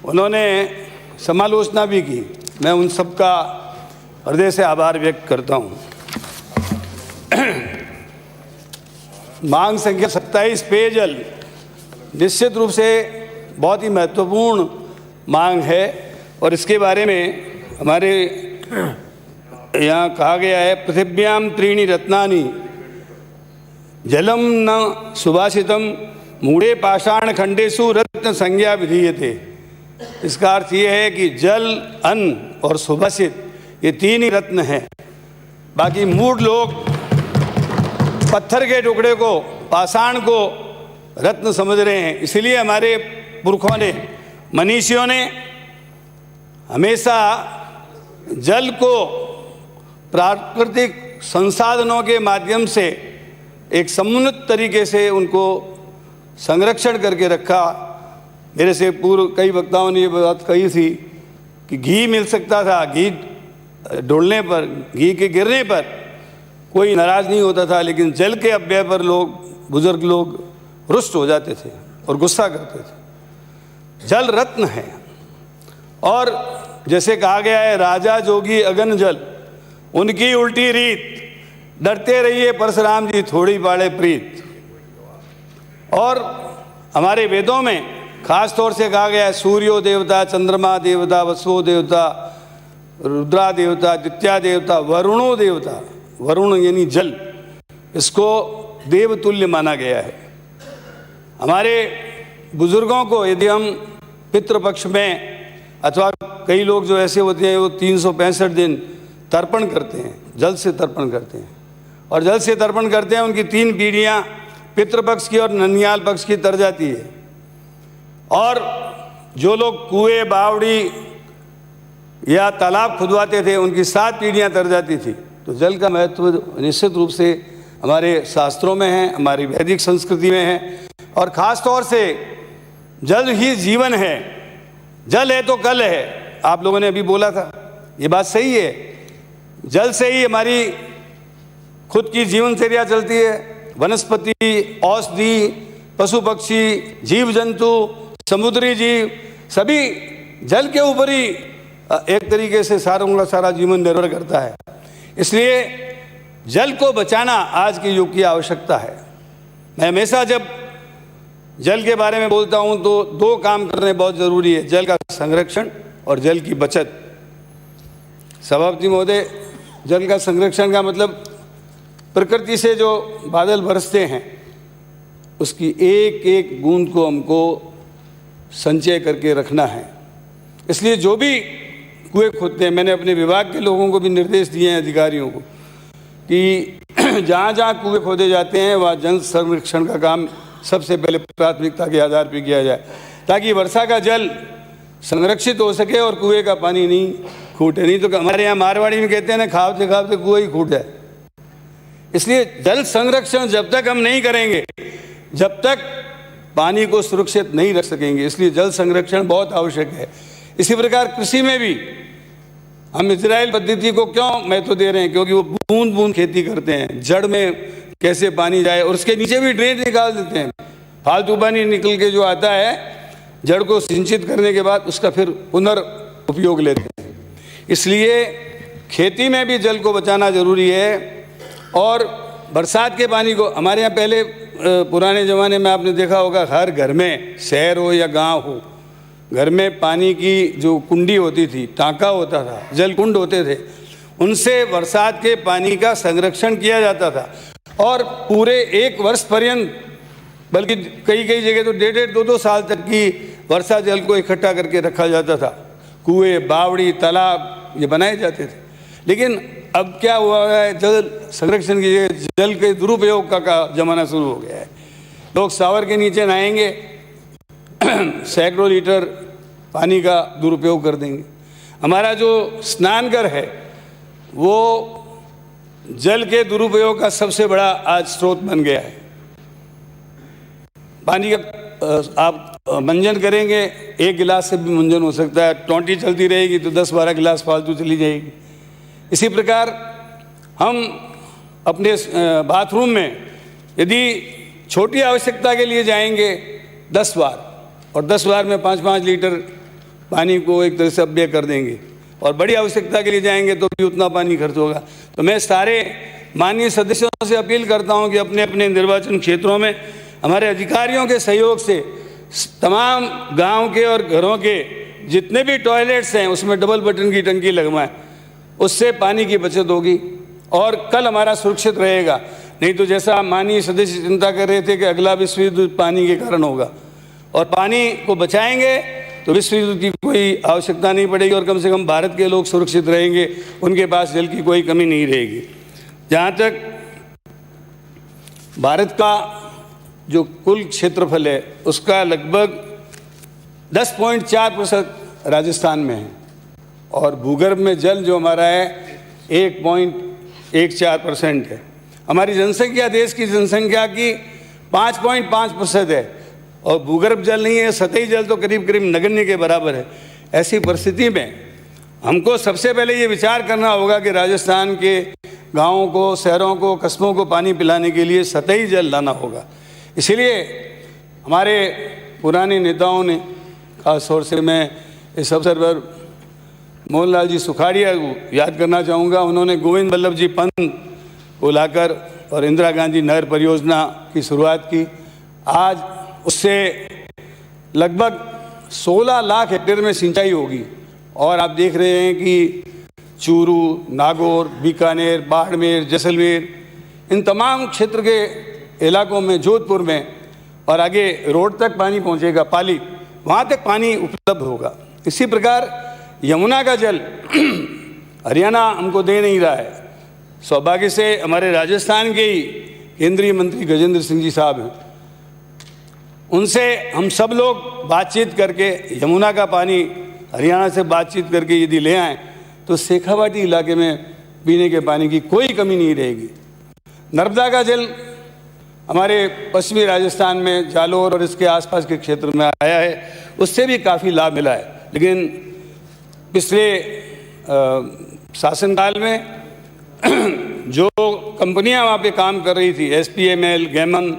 उन्होंने समालोचना भी की। मैं उन सबका हृदय से आभार व्यक्त करता हूँ। मांग संख्या 27 पेयजल निश्चित रूप से बहुत ही महत्वपूर्ण मांग है और इसके बारे में हमारे यहाँ कहा गया है, पृथिव्याम त्रीणि रत्नानि जलम न सुभाषितम मूढ़े पाषाण खंडेषु रत्न संज्ञा विधीयते। इसका अर्थ ये है कि जल, अन्न और सुभाषित ये तीन ही रत्न हैं। बाकी मूढ़ लोग पत्थर के टुकड़े को, पाषाण को रत्न समझ रहे हैं। इसलिए हमारे पुरखों ने, मनीषियों ने हमेशा जल को प्राकृतिक संसाधनों के माध्यम से एक समुन्नत तरीके से उनको संरक्षण करके रखा। मेरे से पूर्व कई वक्ताओं ने ये बात कही थी कि घी मिल सकता था, घी डोलने पर, घी के गिरने पर कोई नाराज़ नहीं होता था, लेकिन जल के अपव्यय पर लोग, बुजुर्ग लोग रुष्ट हो जाते थे और गुस्सा करते थे। जल रत्न है और जैसे कहा गया है, राजा जोगी अगन जल, उनकी उल्टी रीत, डरते रहिए परशुराम जी थोड़ी पाड़े प्रीत। और हमारे वेदों में खास तौर से कहा गया है, सूर्यो देवता, चंद्रमा देवता, वसुओ देवता, रुद्रा देवता, आदित्य देवता, वरुणो देवता, वरुण यानी जल, इसको देवतुल्य माना गया है। हमारे बुजुर्गों को यदि हम पितृपक्ष में, अथवा कई लोग जो ऐसे होते हैं वो 365 दिन तर्पण करते हैं, जल से तर्पण करते हैं, और जल से तर्पण करते हैं, उनकी 3 पीढ़ियाँ पितृपक्ष की और ननियाल पक्ष की तर जाती है। और जो लोग कुएं, बावड़ी या तालाब खुदवाते थे, उनकी 7 पीढ़ियाँ तर जाती थी। तो जल का महत्व निश्चित रूप से हमारे शास्त्रों में है, हमारी वैदिक संस्कृति में है, और ख़ास तौर से जल ही जीवन है। जल है तो कल है, आप लोगों ने अभी बोला था, ये बात सही है। जल से ही हमारी खुद की जीवनचर्या चलती है। वनस्पति, औषधि, पशु पक्षी, जीव जंतु, समुद्री जीव, सभी जल के ऊपर ही एक तरीके से सारा जीवन निर्भर करता है। इसलिए जल को बचाना आज के युग की आवश्यकता है। मैं हमेशा जब जल के बारे में बोलता हूँ तो 2 काम करने बहुत ज़रूरी है, जल का संरक्षण और जल की बचत। सभापति महोदय, जल का संरक्षण का मतलब प्रकृति से जो बादल बरसते हैं उसकी एक एक बूंद को हमको संचय करके रखना है। इसलिए जो भी कुएं खोदते हैं, मैंने अपने विभाग के लोगों को भी निर्देश दिए हैं, अधिकारियों को, कि जहाँ जहाँ कुएं खोदे जाते हैं वहाँ जल संरक्षण का काम सबसे पहले प्राथमिकता के आधार पर किया जाए, ताकि वर्षा का जल संरक्षित हो सके और कुएं का पानी नहीं खूटे। नहीं तो हमारे यहाँ मारवाड़ी में कहते हैं ना, खावते खावते कुएं ही खूट जाए। इसलिए जल संरक्षण जब तक हम नहीं करेंगे, जब तक पानी को सुरक्षित नहीं रख सकेंगे। इसलिए जल संरक्षण बहुत आवश्यक है। इसी प्रकार कृषि में भी हम इजराइल पद्धति को क्यों महत्व दे रहे हैं? क्योंकि वो बूंद बूंद खेती करते हैं, जड़ में कैसे पानी जाए, और उसके नीचे भी ड्रेन निकाल देते हैं। फालतू पानी निकल के जो आता है, जड़ को सिंचित करने के बाद उसका फिर पुनर्उपयोग लेते हैं। इसलिए खेती में भी जल को बचाना जरूरी है। और बरसात के पानी को, हमारे यहाँ पहले पुराने ज़माने में आपने देखा होगा, हर घर में, शहर हो या गांव हो, घर में पानी की जो कुंडी होती थी, टाँका होता था, जल कुंड होते थे, उनसे बरसात के पानी का संरक्षण किया जाता था। और पूरे 1 वर्ष पर्यंत, बल्कि कई कई जगह तो 1.5 2 साल तक की वर्षा जल को इकट्ठा करके रखा जाता था। कुएं, बावड़ी, तालाब ये बनाए जाते थे। लेकिन अब क्या हुआ है, जल संरक्षण की जगह जल के दुरुपयोग का जमाना शुरू हो गया है। लोग शावर के नीचे नहाएंगे, सैकड़ों लीटर पानी का दुरुपयोग कर देंगे। हमारा जो स्नानघर है वो जल के दुरुपयोग का सबसे बड़ा आज स्रोत बन गया है। पानी का आप मंजन करेंगे, 1 गिलास से भी मंजन हो सकता है, टोंटी चलती रहेगी तो 10-12 गिलास फालतू चली जाएगी। इसी प्रकार हम अपने बाथरूम में यदि छोटी आवश्यकता के लिए जाएंगे 10 बार, और 10 बार में 5-5 लीटर पानी को एक तरह से अपव्यय कर देंगे और बड़ी आवश्यकता के लिए जाएंगे तो भी उतना पानी खर्च होगा। तो मैं सारे माननीय सदस्यों से अपील करता हूं कि अपने अपने निर्वाचन क्षेत्रों में हमारे अधिकारियों के सहयोग से तमाम गांव के और घरों के जितने भी टॉयलेट्स हैं उसमें डबल बटन की टंकी लगवाएं। उससे पानी की बचत होगी और कल हमारा सुरक्षित रहेगा। नहीं तो जैसा माननीय सदस्य चिंता कर रहे थे कि अगला विश्व युद्ध पानी के कारण होगा, और पानी को बचाएंगे तो विश्व युद्ध की कोई आवश्यकता नहीं पड़ेगी और कम से कम भारत के लोग सुरक्षित रहेंगे, उनके पास जल की कोई कमी नहीं रहेगी। जहाँ तक भारत का जो कुल क्षेत्रफल है उसका लगभग 10.4% राजस्थान में है और भूगर्भ में जल जो हमारा है 1.14% है। हमारी जनसंख्या देश की जनसंख्या की 5.5% है और भूगर्भ जल नहीं है, सतही जल तो करीब करीब नगण्य के बराबर है। ऐसी परिस्थिति में हमको सबसे पहले ये विचार करना होगा कि राजस्थान के गाँवों को, शहरों को, कस्बों को पानी पिलाने के लिए सतही जल लाना होगा। इसीलिए हमारे पुराने नेताओं ने, खास तौर से मैं इस अवसर पर मोहनलाल जी सुखाड़िया को याद करना चाहूँगा। उन्होंने गोविंद बल्लभ जी पंत को लाकर और इंदिरा गांधी नहर परियोजना की शुरुआत की। आज उससे लगभग 16 लाख हेक्टेयर में सिंचाई होगी और आप देख रहे हैं कि चूरू, नागौर, बीकानेर, बाड़मेर, जैसलमेर, इन तमाम क्षेत्र के इलाकों में, जोधपुर में और आगे रोड तक पानी पहुंचेगा, पाली, वहाँ तक पानी उपलब्ध होगा। इसी प्रकार यमुना का जल हरियाणा हमको दे नहीं रहा है। सौभाग्य से हमारे राजस्थान के ही केंद्रीय मंत्री गजेंद्र सिंह जी साहब हैं, उनसे हम सब लोग बातचीत करके यमुना का पानी हरियाणा से बातचीत करके यदि ले आएँ तो शेखावाटी इलाके में पीने के पानी की कोई कमी नहीं रहेगी। नर्मदा का जल हमारे पश्चिमी राजस्थान में जालोर और इसके आसपास के क्षेत्र में आया है, उससे भी काफ़ी लाभ मिला है। लेकिन पिछले शासनकाल में जो कंपनियां वहाँ पे काम कर रही थी, SPML, गेमन,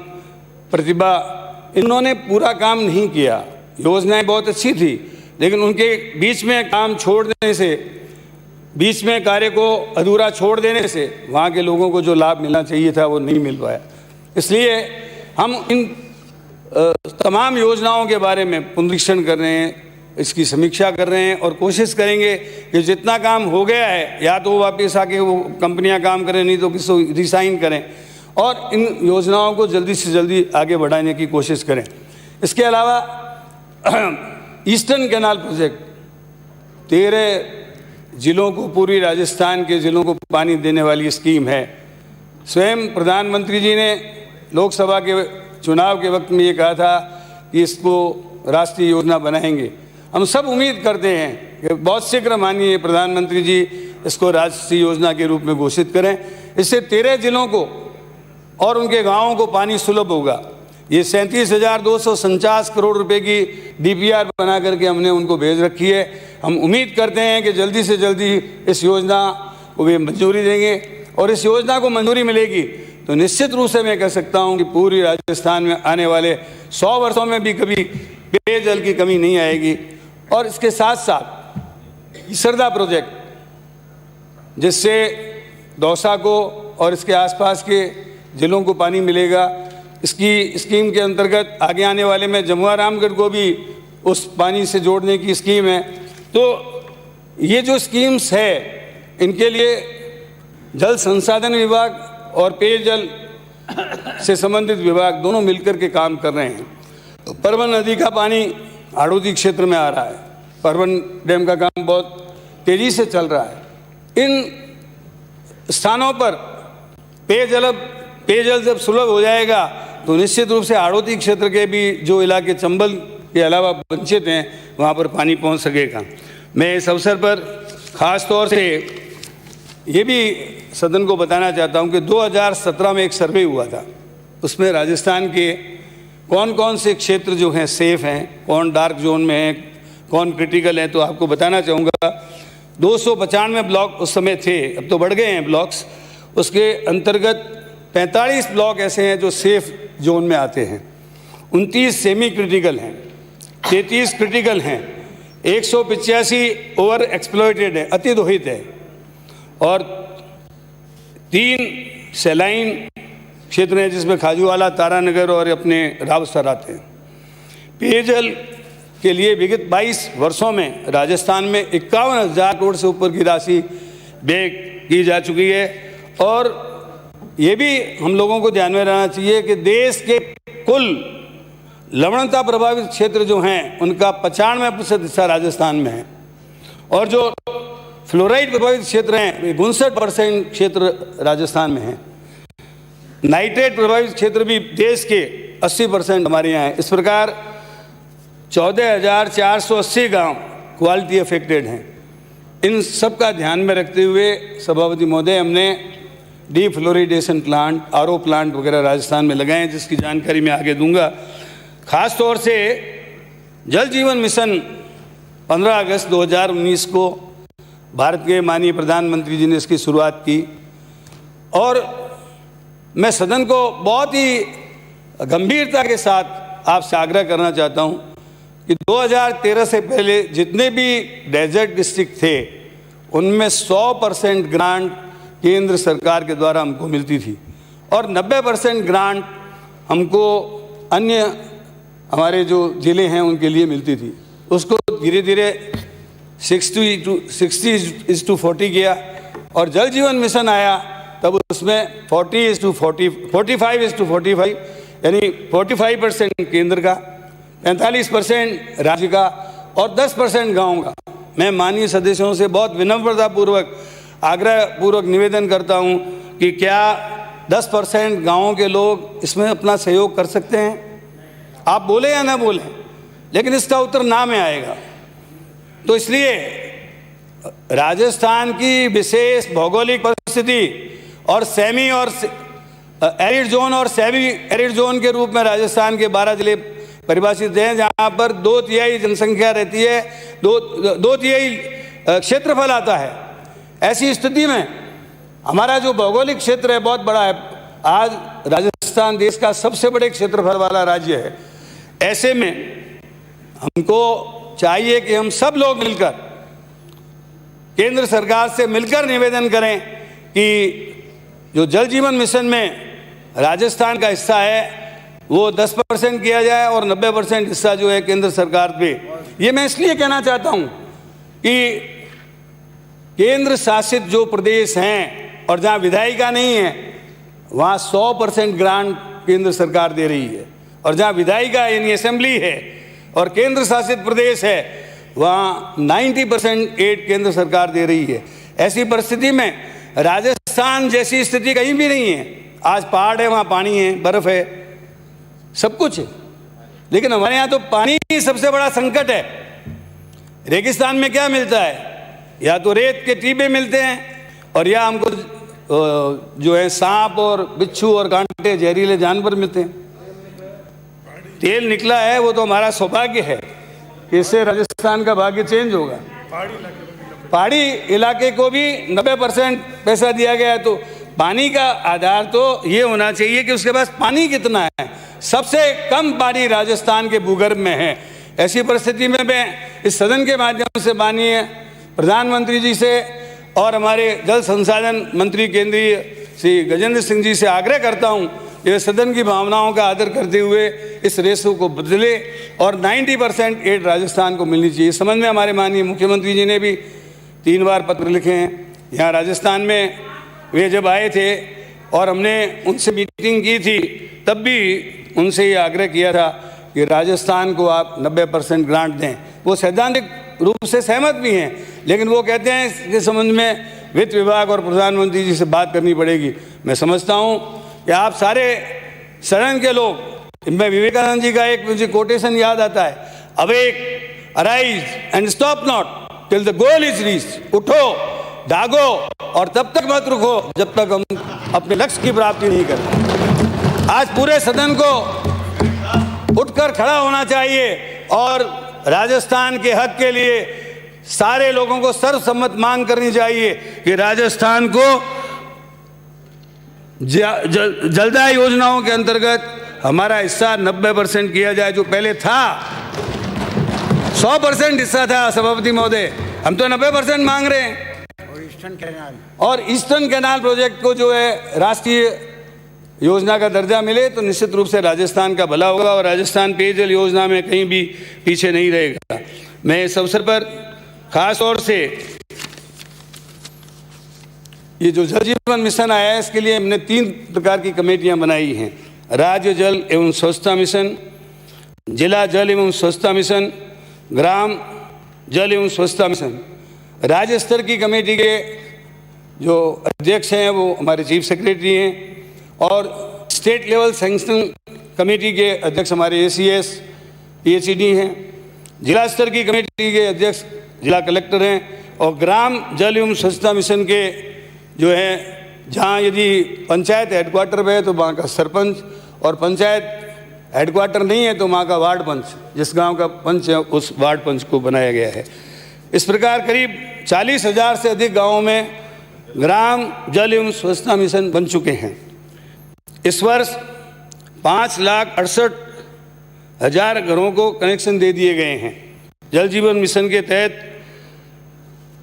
प्रतिभा, इन्होंने पूरा काम नहीं किया। योजनाएं बहुत अच्छी थी लेकिन उनके बीच में काम छोड़ देने से, बीच में कार्य को अधूरा छोड़ देने से वहाँ के लोगों को जो लाभ मिलना चाहिए था वो नहीं मिल पाया। इसलिए हम इन तमाम योजनाओं के बारे में पुनरीक्षण कर रहे हैं, इसकी समीक्षा कर रहे हैं और कोशिश करेंगे कि जितना काम हो गया है या तो वापस आके वो कंपनियां काम करें, नहीं तो किसी को रिसाइन करें और इन योजनाओं को जल्दी से जल्दी आगे बढ़ाने की कोशिश करें। इसके अलावा ईस्टर्न कैनाल प्रोजेक्ट 13 जिलों को, पूर्वी राजस्थान के जिलों को पानी देने वाली स्कीम है। स्वयं प्रधानमंत्री जी ने लोकसभा के चुनाव के वक्त में ये कहा था कि इसको राष्ट्रीय योजना बनाएंगे। हम सब उम्मीद करते हैं कि बहुत शीघ्र माननीय प्रधानमंत्री जी इसको राष्ट्रीय योजना के रूप में घोषित करें। इससे 13 जिलों को और उनके गांवों को पानी सुलभ होगा। ये 37,249 करोड़ रुपए की DPR बना करके हमने उनको भेज रखी है। हम उम्मीद करते हैं कि जल्दी से जल्दी इस योजना को वे मंजूरी देंगे और इस योजना को मंजूरी मिलेगी तो निश्चित रूप से मैं कह सकता हूं कि पूरी राजस्थान में आने वाले 100 वर्षों में भी कभी पेयजल की कमी नहीं आएगी। और इसके साथ साथ ईसरदा प्रोजेक्ट, जिससे दौसा को और इसके आसपास के जिलों को पानी मिलेगा, इसकी स्कीम के अंतर्गत आगे आने वाले में जमुआ रामगढ़ को भी उस पानी से जोड़ने की स्कीम है। तो ये जो स्कीम्स है इनके लिए जल संसाधन विभाग और पेयजल से संबंधित विभाग दोनों मिलकर के काम कर रहे हैं। तो परवन नदी का पानी हाड़ौती क्षेत्र में आ रहा है, परवन डैम का काम बहुत तेजी से चल रहा है। इन स्थानों पर पेयजल जब सुलभ हो जाएगा तो निश्चित रूप से हाड़ौती क्षेत्र के भी जो इलाके चंबल के अलावा वंचित हैं वहाँ पर पानी पहुँच सकेगा। मैं इस अवसर पर ख़ास तौर से ये भी सदन को बताना चाहता हूँ कि 2017 में एक सर्वे हुआ था, उसमें राजस्थान के कौन कौन से क्षेत्र जो हैं सेफ़ हैं, कौन डार्क जोन में हैं, कौन क्रिटिकल हैं। तो आपको बताना चाहूँगा 295 ब्लॉक उस समय थे, अब तो बढ़ गए हैं ब्लॉक्स। उसके अंतर्गत 45 ब्लॉक ऐसे हैं जो सेफ़ जोन में आते हैं, 29 सेमी क्रिटिकल हैं, 33 क्रिटिकल हैं, 185 ओवर एक्सप्लॉइटेड है, अतिदोहित है, और 3 सैलाइन क्षेत्र हैं जिसमें खाजूवाला, तारानगर और अपने रावसर आते हैं। पेयजल के लिए विगत 22 वर्षों में राजस्थान में 51,000 करोड़ से ऊपर की राशि व्यय की जा चुकी है। और ये भी हम लोगों को ध्यान में रहना चाहिए कि देश के कुल लवणता प्रभावित क्षेत्र जो हैं उनका 95% हिस्सा राजस्थान में है, और जो फ्लोराइड प्रभावित क्षेत्र हैं 62% क्षेत्र राजस्थान में है। नाइट्रेट प्रभावित क्षेत्र भी देश के 80% हमारे यहाँ है। इस प्रकार 14,480 गांव क्वालिटी अफेक्टेड हैं। इन सब का ध्यान में रखते हुए सभापति महोदय, हमने डीफ्लोरिडेशन प्लांट, आरओ प्लांट वगैरह राजस्थान में लगाए हैं, जिसकी जानकारी मैं आगे दूंगा। खास तौर से जल जीवन मिशन 15 अगस्त 2019 को भारत के माननीय प्रधानमंत्री जी ने इसकी शुरुआत की, और मैं सदन को बहुत ही गंभीरता के साथ आपसे आग्रह करना चाहता हूं कि 2013 से पहले जितने भी डेजर्ट डिस्ट्रिक्ट थे उनमें 100% ग्रांट केंद्र सरकार के द्वारा हमको मिलती थी, और 90% ग्रांट हमको अन्य हमारे जो ज़िले हैं उनके लिए मिलती थी। उसको धीरे धीरे 60:40 किया, और जल जीवन मिशन आया तब उसमें 40:40, 45:45, यानी 45% केंद्र का, 45% राज्य का और 10% गाँव का। मैं माननीय सदस्यों से बहुत विनम्रतापूर्वक, आग्रहपूर्वक निवेदन करता हूं कि क्या 10% गाँवों के लोग इसमें अपना सहयोग कर सकते हैं? आप बोले या ना बोले, लेकिन इसका उत्तर ना में आएगा। तो इसलिए राजस्थान की विशेष भौगोलिक परिस्थिति और सेमी और एरिड जोन और सेमी एरिड जोन के रूप में राजस्थान के 12 जिले परिभाषित हैं, जहाँ पर 2/3 जनसंख्या रहती है, 2/3 क्षेत्रफल आता है। ऐसी स्थिति में हमारा जो भौगोलिक क्षेत्र है बहुत बड़ा है। आज राजस्थान देश का सबसे बड़े क्षेत्रफल वाला राज्य है। ऐसे में हमको चाहिए कि हम सब लोग मिलकर केंद्र सरकार से मिलकर निवेदन करें कि जो जल जीवन मिशन में राजस्थान का हिस्सा है वो 10% किया जाए, और 90% हिस्सा जो है केंद्र सरकार पे। ये मैं इसलिए कहना चाहता हूँ कि केंद्र शासित जो प्रदेश हैं और जहाँ विधायिका नहीं है वहाँ 100% ग्रांट केंद्र सरकार दे रही है, और जहाँ विधायिका यानी असेंबली है और केंद्र शासित प्रदेश है वहाँ 90% एड केंद्र सरकार दे रही है। ऐसी परिस्थिति में राजस्थान जैसी स्थिति कहीं भी नहीं है। आज पहाड़ है, वहाँ पानी है, बर्फ है, सब कुछ है, लेकिन हमारे यहाँ तो पानी ही सबसे बड़ा संकट है। रेगिस्तान में क्या मिलता है? या तो रेत के टीबे मिलते हैं, और या हमको जो है सांप और बिच्छू और कांटे जहरीले जानवर मिलते हैं। तेल निकला है वो तो हमारा सौभाग्य है कि इससे राजस्थान का भाग्य चेंज होगा। पहाड़ी इलाके को भी 90% पैसा दिया गया है। तो पानी का आधार तो ये होना चाहिए कि उसके पास पानी कितना है। सबसे कम पानी राजस्थान के भूगर्भ में है। ऐसी परिस्थिति में मैं इस सदन के माध्यम से माननीय प्रधानमंत्री जी से और हमारे जल संसाधन मंत्री केंद्रीय श्री गजेंद्र सिंह जी से आग्रह करता हूं, ये सदन की भावनाओं का आदर करते हुए इस रेशो को बदले और 90% एड राजस्थान को मिलनी चाहिए। इस संबंध में हमारे माननीय मुख्यमंत्री जी ने भी 3 बार पत्र लिखे हैं। यहाँ राजस्थान में वे जब आए थे और हमने उनसे मीटिंग की थी, तब भी उनसे ये आग्रह किया था कि राजस्थान को आप 90% ग्रांट दें। वो सैद्धांतिक रूप से सहमत भी हैं, लेकिन वो कहते हैं इसके संबंध में वित्त विभाग और प्रधानमंत्री जी से बात करनी पड़ेगी। मैं समझता हूँ कि आप सारे सदन के लोग, मैं विवेकानंद जी का एक मुझे कोटेशन याद आता है, awake, arise and stop not till the goal is reached. उठो, जागो और तब तक मत रुको जब तक हम अपने लक्ष्य की प्राप्ति नहीं करते। आज पूरे सदन को उठकर खड़ा होना चाहिए और राजस्थान के हक के लिए सारे लोगों को सर्वसम्मत मांग करनी चाहिए कि राजस्थान को जलदाय योजनाओं के अंतर्गत हमारा हिस्सा 90% किया जाए, जो पहले था 100% हिस्सा था सभापति महोदय, हम तो 90% मांग रहे हैं। और ईस्टर्न कैनाल प्रोजेक्ट को जो है राष्ट्रीय योजना का दर्जा मिले तो निश्चित रूप से राजस्थान का भला होगा और राजस्थान पेयजल योजना में कहीं भी पीछे नहीं रहेगा। मैं इस अवसर पर खास तौर से ये जो जल जीवन मिशन आया है इसके लिए हमने 3 प्रकार की कमेटियां बनाई हैं। राज्य जल एवं स्वच्छता मिशन, जिला जल एवं स्वच्छता मिशन, ग्राम जल एवं स्वच्छता मिशन। राज्य स्तर की कमेटी के जो अध्यक्ष हैं वो हमारे चीफ सेक्रेटरी हैं और स्टेट लेवल सैंक्शन कमेटी के अध्यक्ष हमारे ACS PhD हैं। जिला स्तर की कमेटी के अध्यक्ष जिला कलेक्टर हैं और ग्राम जल एवं स्वच्छता मिशन के जो है जहाँ यदि पंचायत हेडक्वार्टर पे है तो वहाँ का सरपंच और पंचायत हेडक्वार्टर नहीं है तो वहाँ का वार्ड पंच, जिस गांव का पंच है उस वार्ड पंच को बनाया गया है। इस प्रकार करीब 40,000 से अधिक गांवों में ग्राम जल एवं स्वच्छता मिशन बन चुके हैं। इस वर्ष 5,68,000 घरों को कनेक्शन दे दिए गए हैं। जल जीवन मिशन के तहत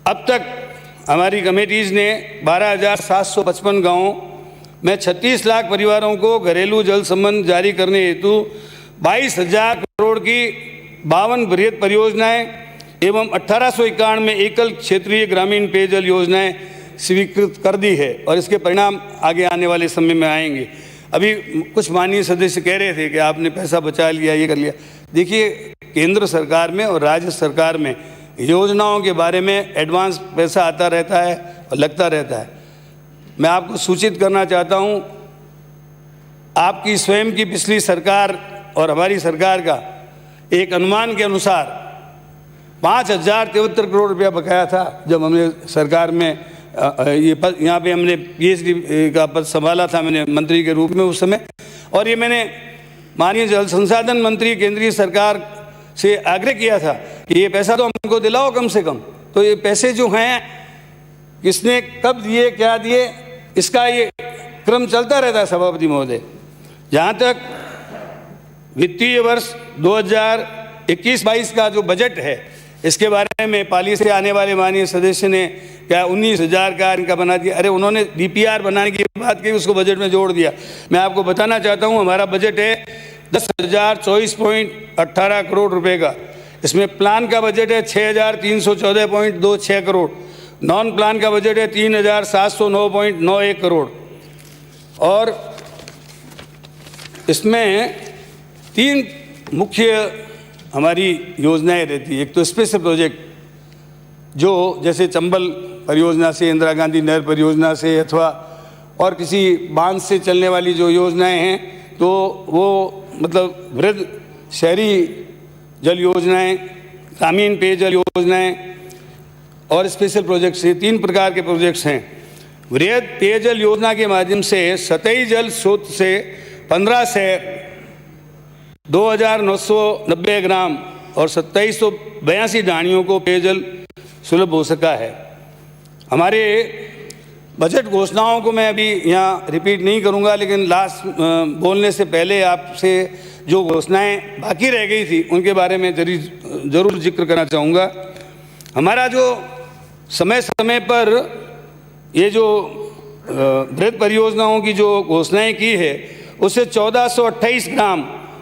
अब तक हमारी कमेटीज़ ने 12,755 गाँवों में 36 लाख परिवारों को घरेलू जल संबंध जारी करने हेतु 22,000 करोड़ की 52 बृहद परियोजनाएं एवं 1891 में एकल क्षेत्रीय ग्रामीण पेयजल योजनाएं स्वीकृत कर दी है और इसके परिणाम आगे आने वाले समय में आएंगे। अभी कुछ माननीय सदस्य कह रहे थे कि आपने पैसा बचा लिया, ये कर लिया। देखिए, केंद्र सरकार में और राज्य सरकार में योजनाओं के बारे में एडवांस पैसा आता रहता है और लगता रहता है। मैं आपको सूचित करना चाहता हूँ, आपकी स्वयं की पिछली सरकार और हमारी सरकार का एक अनुमान के अनुसार 5,073 करोड़ रुपया बकाया था जब हमने सरकार में ये पद यहाँ पे हमने PhD का पद संभाला था मैंने मंत्री के रूप में उस समय। और ये मैंने माननीय जल संसाधन मंत्री केंद्रीय सरकार से आग्रह किया था कि ये पैसा तो हमको दिलाओ कम से कम। तो ये पैसे जो हैं किसने कब दिए, क्या दिए, इसका ये क्रम चलता रहता है सभापति महोदय। जहाँ तक वित्तीय वर्ष 2021-22 का जो बजट है इसके बारे में पाली से आने वाले माननीय सदस्य ने क्या 19,000 का इनका बना दिया। अरे उन्होंने DPR बनाने की बात की, उसको बजट में जोड़ दिया। मैं आपको बताना चाहता हूँ हमारा बजट है 10,024.18 करोड़ रुपए का। इसमें प्लान का बजट है 6,314.26 करोड़, नॉन प्लान का बजट है 3,709.91 करोड़। और इसमें 3 मुख्य हमारी योजनाएं रहती है। एक तो स्पेशल प्रोजेक्ट जो जैसे चंबल परियोजना से, इंदिरा गांधी नहर परियोजना से अथवा और किसी बांध से चलने वाली जो योजनाएं हैं तो वो मतलब वृहद शहरी जल योजनाएं, ग्रामीण पेयजल योजनाएं और स्पेशल प्रोजेक्ट से 3 प्रकार के प्रोजेक्ट्स हैं। वृहद पेयजल योजना के माध्यम से सतही जल स्रोत से 15 शहर 2,990 ग्राम और 2,782 ढाणियों को पेयजल सुलभ हो सका है। हमारे बजट घोषणाओं को मैं अभी यहाँ रिपीट नहीं करूँगा, लेकिन लास्ट बोलने से पहले आपसे जो घोषणाएं बाकी रह गई थी उनके बारे में जरूर जिक्र करना चाहूँगा। हमारा जो समय समय पर ये जो बृहद परियोजनाओं की जो घोषणाएं की है उससे 1,428 ग्राम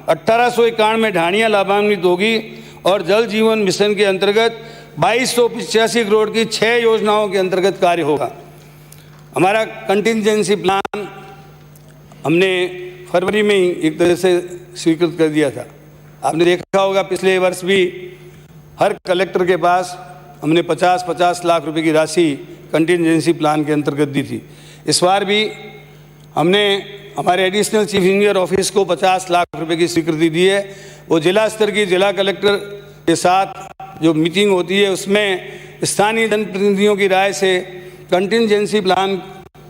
1,891 ढाणियाँ लाभान्वित होगी और जल जीवन मिशन के अंतर्गत 2,285 करोड़ की 6 योजनाओं के अंतर्गत कार्य होगा। हमारा कंटिंजेंसी प्लान हमने फरवरी में ही एक तरह से स्वीकृत कर दिया था। आपने देखा होगा पिछले वर्ष भी हर कलेक्टर के पास हमने 50-50 लाख रुपए की राशि कंटिंजेंसी प्लान के अंतर्गत दी थी। इस बार भी हमने हमारे एडिशनल चीफ इंजीनियर ऑफिस को 50 लाख रुपए की स्वीकृति दी है। वो जिला स्तर की जिला कलेक्टर के साथ जो मीटिंग होती है उसमें स्थानीय जनप्रतिनिधियों की राय से कंटिंजेंसी प्लान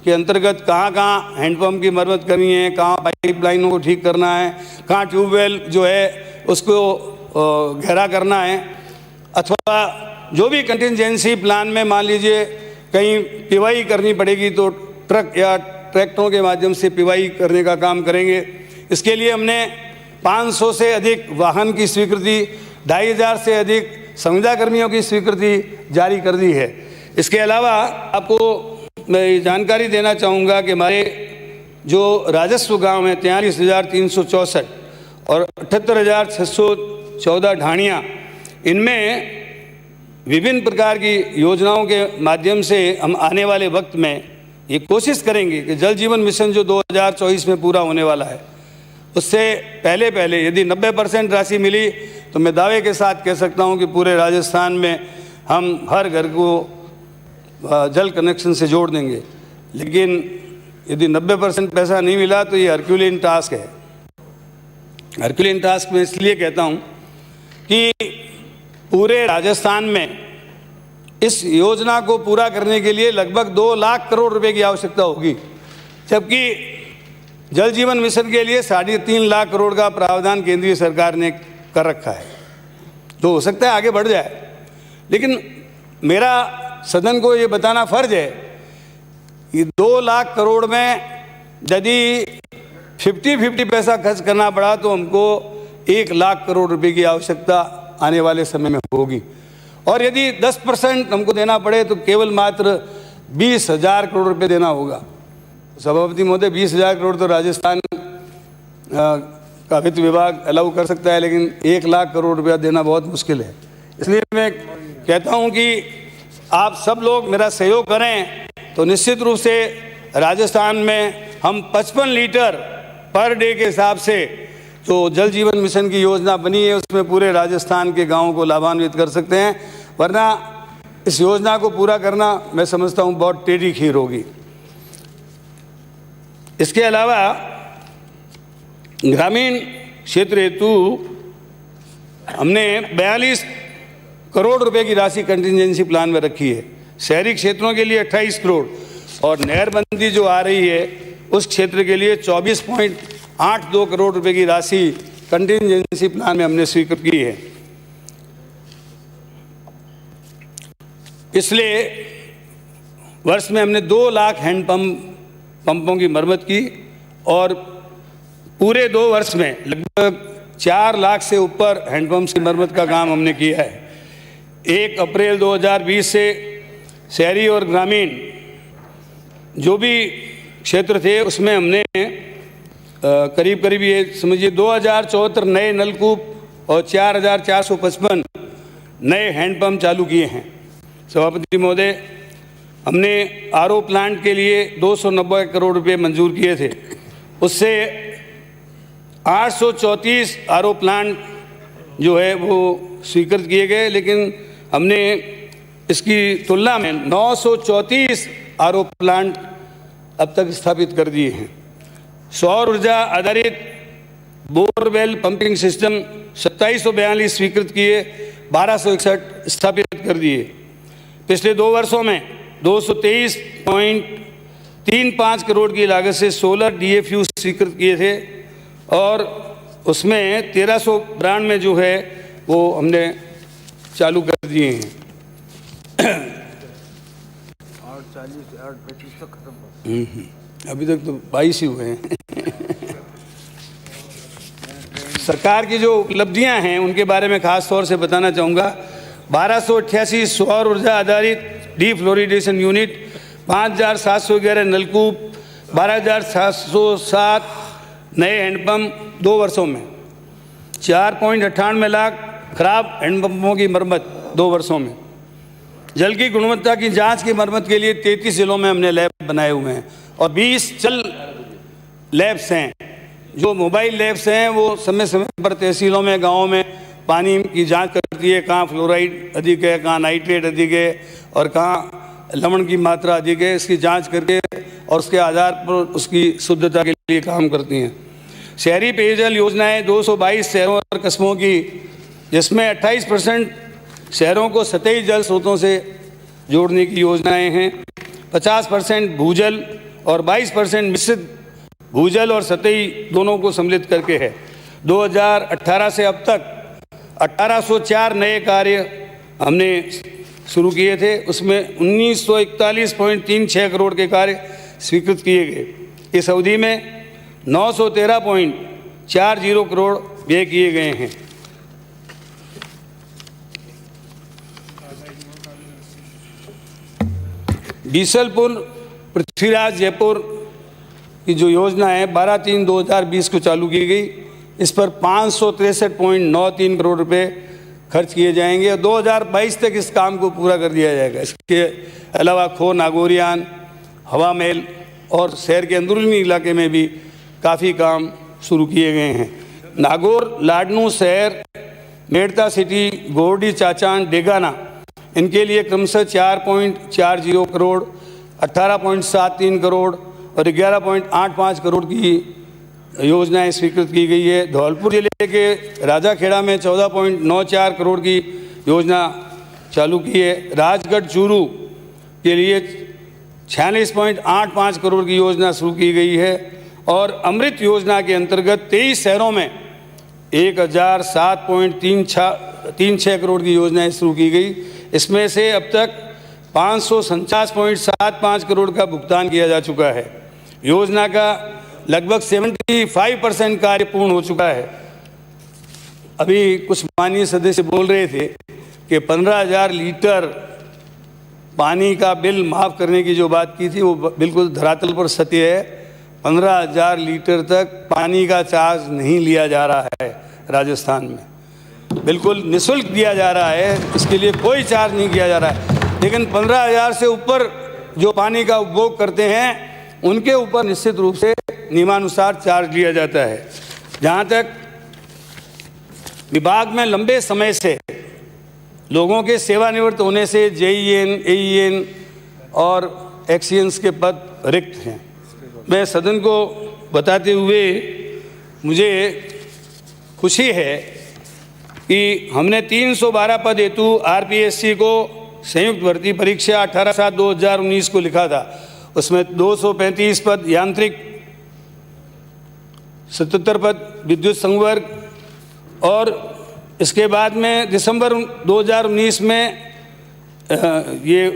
के अंतर्गत कहाँ कहाँ हैंडपम्प की मरम्मत करनी है, कहाँ पाइपलाइनों को ठीक करना है, कहाँ ट्यूबवेल जो है उसको गहरा करना है, अथवा जो भी कंटिंजेंसी प्लान में मान लीजिए कहीं पिवाई करनी पड़ेगी तो ट्रक या ट्रैक्टरों के माध्यम से पिवाई करने का काम करेंगे। इसके लिए हमने 500 से अधिक वाहन की स्वीकृति 2,500 से अधिक संविदा कर्मियों की स्वीकृति जारी कर दी है। इसके अलावा आपको मैं ये जानकारी देना चाहूँगा कि हमारे जो राजस्व गांव हैं 43,364 और 78,614 ढाणियाँ, इनमें विभिन्न प्रकार की योजनाओं के माध्यम से हम आने वाले वक्त में ये कोशिश करेंगे कि जल जीवन मिशन जो 2024 में पूरा होने वाला है, उससे पहले यदि 90% राशि मिली तो मैं दावे के साथ कह सकता हूँ कि पूरे राजस्थान में हम हर घर को जल कनेक्शन से जोड़ देंगे। लेकिन यदि 90% पैसा नहीं मिला तो ये हरक्यूलियन टास्क है। हरक्यूलियन टास्क मैं इसलिए कहता हूँ कि पूरे राजस्थान में इस योजना को पूरा करने के लिए लगभग 2 लाख करोड़ रुपए की आवश्यकता होगी, जबकि जल जीवन मिशन के लिए 3.5 लाख करोड़ का प्रावधान केंद्रीय सरकार ने कर रखा है। तो हो सकता है आगे बढ़ जाए, लेकिन मेरा सदन को ये बताना फर्ज है कि 2 लाख करोड़ में यदि 50-50 पैसा खर्च करना पड़ा तो हमको 1 लाख करोड़ रुपए की आवश्यकता आने वाले समय में होगी। और यदि 10% हमको देना पड़े तो केवल मात्र 20,000 करोड़ रुपए देना होगा। सभापति महोदय, 20,000 करोड़ तो राजस्थान का वित्त विभाग अलाउ कर सकता है, लेकिन 1 लाख करोड़ रुपया देना बहुत मुश्किल है। इसलिए मैं कहता हूं कि आप सब लोग मेरा सहयोग करें तो निश्चित रूप से राजस्थान में हम 55 लीटर पर डे के हिसाब से जो जल जीवन मिशन की योजना बनी है उसमें पूरे राजस्थान के गाँवों को लाभान्वित कर सकते हैं। वरना इस योजना को पूरा करना मैं समझता हूँ बहुत टेढ़ी खीर होगी। इसके अलावा ग्रामीण क्षेत्र हेतु हमने 42 करोड़ रुपए की राशि कंटिजेंसी प्लान में रखी है। शहरी क्षेत्रों के लिए 28 करोड़ और नहरबंदी जो आ रही है उस क्षेत्र के लिए 24.82 करोड़ रुपए की राशि कंटिजेंसी प्लान में हमने स्वीकृत की है। इसलिए वर्ष में हमने 2 लाख पंपों की मरम्मत की और पूरे 2 वर्ष में लगभग 4 लाख से ऊपर हैंडपम्प्स की मरम्मत का काम हमने किया है। 1 अप्रैल 2020 से शहरी और ग्रामीण जो भी क्षेत्र थे उसमें हमने करीब करीब ये समझिए 2074 नए नलकूप और 4,455 नए हैंडपम्प चालू किए हैं। सभापति महोदय, हमने आरओ प्लांट के लिए 290 करोड़ रुपए मंजूर किए थे, उससे 834 आरओ प्लांट जो है वो स्वीकृत किए गए, लेकिन हमने इसकी तुलना में 934 आरओ प्लांट अब तक स्थापित कर दिए हैं। सौर ऊर्जा आधारित बोरवेल पंपिंग सिस्टम 2742 स्वीकृत किए, 1261 स्थापित कर दिए। पिछले 2 वर्षों में 223.35 करोड़ की लागत से 16 DFU स्वीकृत किए थे और उसमें 1392 जो है वो हमने चालू कर दिए हैं। 840 तक खत्म, अभी तक तो 22 ही हुए हैं। सरकार की जो उपलब्धियां हैं उनके बारे में खास तौर से बताना चाहूँगा। 1288 सौर ऊर्जा आधारित डीफ्लोरिडेशन यूनिट, 5,711 नलकूप, 12,707 नए हैंडपम्प 2 वर्षों में, 4.98 लाख खराब हैंडपम्पों की मरम्मत 2 वर्षों में। जल की गुणवत्ता की जांच की मरम्मत के लिए 33 जिलों में हमने लैब बनाए हुए हैं और 20 चल लैब्स हैं। जो मोबाइल लैब्स हैं वो समय समय पर तहसीलों में, गाँवों में पानी की जांच करती है, कहाँ फ्लोराइड अधिक है, कहाँ नाइट्रेट अधिक है और कहाँ लवण की मात्रा अधिक है, इसकी जांच करके और उसके आधार पर उसकी शुद्धता के लिए काम करती हैं। शहरी पेयजल योजनाएं 222 शहरों और कस्बों की, जिसमें 28% शहरों को सतही जल स्रोतों से जोड़ने की योजनाएं हैं। 50% भूजल और 22% मिश्रित भूजल और सतही दोनों को सम्मिलित करके है। 2018 से अब तक 1804 नए कार्य हमने शुरू किए थे, उसमें 1941.36 करोड़ के कार्य स्वीकृत किए गए। इस अवधि में 913.40 करोड़ व्यय किए गए हैं। बीसलपुर पृथ्वीराज जयपुर की जो योजना है 12/3/2020 को चालू की गई। इस पर 563.93 करोड़ रुपए खर्च किए जाएंगे और 2022 तक इस काम को पूरा कर दिया जाएगा। इसके अलावा खो नागौरियान, हवा महल और शहर के अंदरूनी इलाके में भी काफ़ी काम शुरू किए गए हैं। नागौर, लाडनू शहर, मेड़ता सिटी, गोरडी, चाचान, डेगाना, इनके लिए क्रमशः 4.40 करोड़, 18.73 करोड़ और 11.85 करोड़ की योजनाएं स्वीकृत की गई है। धौलपुर जिले के राजाखेड़ा में 14.94 करोड़ की योजना चालू की है। राजगढ़ चूरू के लिए 46.85 करोड़ की योजना शुरू की गई है और अमृत योजना के अंतर्गत 23 शहरों में 1007.36 करोड़ की योजनाएं शुरू की गई। इसमें से अब तक 549.75 करोड़ का भुगतान किया जा चुका है। योजना का लगभग 75% कार्य पूर्ण हो चुका है। अभी कुछ माननीय सदस्य बोल रहे थे कि 15,000 लीटर पानी का बिल माफ़ करने की जो बात की थी वो बिल्कुल धरातल पर सत्य है। 15,000 लीटर तक पानी का चार्ज नहीं लिया जा रहा है राजस्थान में, बिल्कुल निःशुल्क दिया जा रहा है, इसके लिए कोई चार्ज नहीं किया जा रहा है। लेकिन 15,000 से ऊपर जो पानी का उपभोग करते हैं उनके ऊपर निश्चित रूप से नियमानुसार चार्ज लिया जाता है। जहाँ तक विभाग में लंबे समय से लोगों के सेवानिवृत्त होने से जेईएन, एईएन और एक्सीएंस के पद रिक्त हैं, मैं सदन को बताते हुए मुझे खुशी है कि हमने 312 पद हेतु आरपीएससी को संयुक्त भर्ती परीक्षा 18/7/2019 को लिखा था। उसमें 235 पद यांत्रिक, 77 पद विद्युत संवर्ग और इसके बाद में दिसंबर 2019 में ये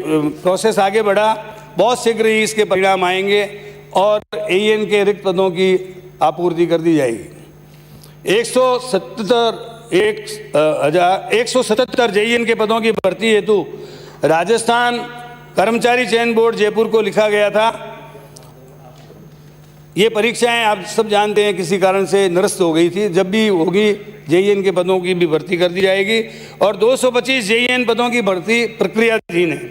प्रोसेस आगे बढ़ा। बहुत शीघ्र ही इसके परिणाम आएंगे और एईएन के रिक्त पदों की आपूर्ति कर दी जाएगी। 177 जेईएन के पदों की भर्ती हेतु राजस्थान कर्मचारी चयन बोर्ड जयपुर को लिखा गया था। ये परीक्षाएं आप सब जानते हैं किसी कारण से निरस्त हो गई थी। जब भी होगी जेईएन के पदों की भी भर्ती कर दी जाएगी और 225 जेईएन पदों की भर्ती प्रक्रियाधीन है।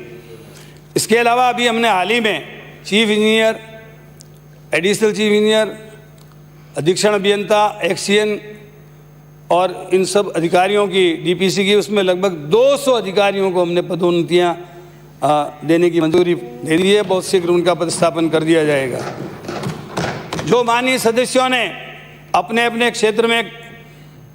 इसके अलावा अभी हमने हाल ही में chief engineer, additional chief engineer, अधीक्षण अभियंता, एक्सीएन और इन सब अधिकारियों की डीपीसी की, उसमें लगभग 200 अधिकारियों को हमने पदोन्नतियाँ देने की मंजूरी दे दी है। बहुत शीघ्र उनका पदस्थापन कर दिया जाएगा। जो माननीय सदस्यों ने अपने अपने क्षेत्र में